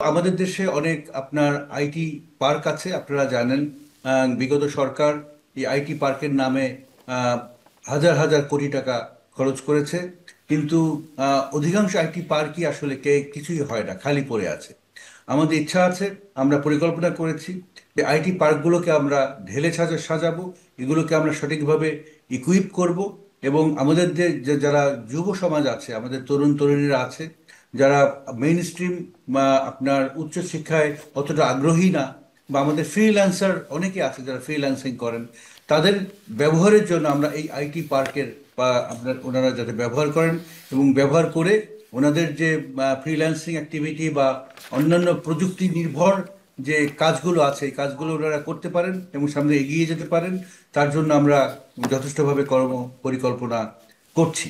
আমাদের দেশে অনেক আপনার আইটি পার্ক আছে, আপনারা জানেন। বিগত সরকার এই আইটি পার্কের নামে আহ, হাজার হাজার কোটি টাকা খরচ করেছে, কিন্তু অধিকাংশ আইটি পার্কই আসলে কিছুই হয় না, খালি পড়ে আছে। আমাদের ইচ্ছা আছে, আমরা পরিকল্পনা করেছি যে আইটি পার্কগুলোকে আমরা ঢেলে সাজাবো, এগুলোকে আমরা সঠিকভাবে ইকুইপ করব, এবং আমাদের যারা যুব সমাজ আছে, আমাদের তরুণ তরুণীরা আছে, যারা মেইন স্ট্রিম বা আপনার উচ্চশিক্ষায় অতটা আগ্রহী না, বা আমাদের ফ্রিল্যান্সার অনেকে আছে যারা ফ্রিল্যান্সিং করেন, তাদের ব্যবহারের জন্য আমরা এই আইটি পার্কের বা আপনার ওনারা যাতে ব্যবহার করেন, এবং ব্যবহার করে ওনাদের যে ফ্রিল্যান্সিং অ্যাক্টিভিটি বা অন্যান্য প্রযুক্তি নির্ভর যে কাজগুলো আছে, এই কাজগুলো ওনারা করতে পারেন এবং সামনে এগিয়ে যেতে পারেন। তার জন্য আমরা যথেষ্টভাবে কর্ম পরিকল্পনা করছি।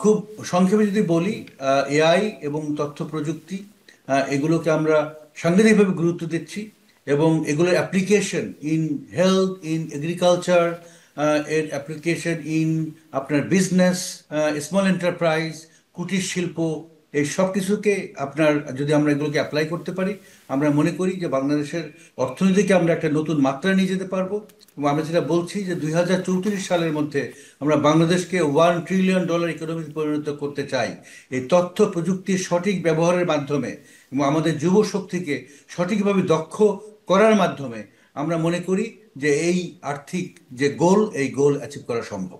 খুব সংক্ষেপে যদি বলি, এআই এবং তথ্য প্রযুক্তি, এগুলোকে আমরা সাংঘাতিকভাবে গুরুত্ব দিচ্ছি, এবং এগুলোর application in health, in agriculture, এর অ্যাপ্লিকেশন ইন আপনার বিজনেস, স্মল এন্টারপ্রাইজ, কুটির শিল্প, এই সব কিছুকে আপনার যদি আমরা এগুলোকে অ্যাপ্লাই করতে পারি, আমরা মনে করি যে বাংলাদেশের অর্থনীতিকে আমরা একটা নতুন মাত্রা নিয়ে যেতে পারবো। এবং আমরা যেটা বলছি যে 2034 সালের মধ্যে আমরা বাংলাদেশকে $1 ট্রিলিয়ন ইকোনমিতে পরিণত করতে চাই, এই তথ্য প্রযুক্তির সঠিক ব্যবহারের মাধ্যমে এবং আমাদের যুব শক্তিকে সঠিকভাবে দক্ষ করার মাধ্যমে। আমরা মনে করি যে এই আর্থিক যে গোল, এই গোল অ্যাচিভ করা সম্ভব।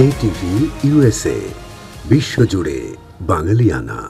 এটিভি ইউএসএ, বিশ্বজুড়ে বাঙালিয়ানা।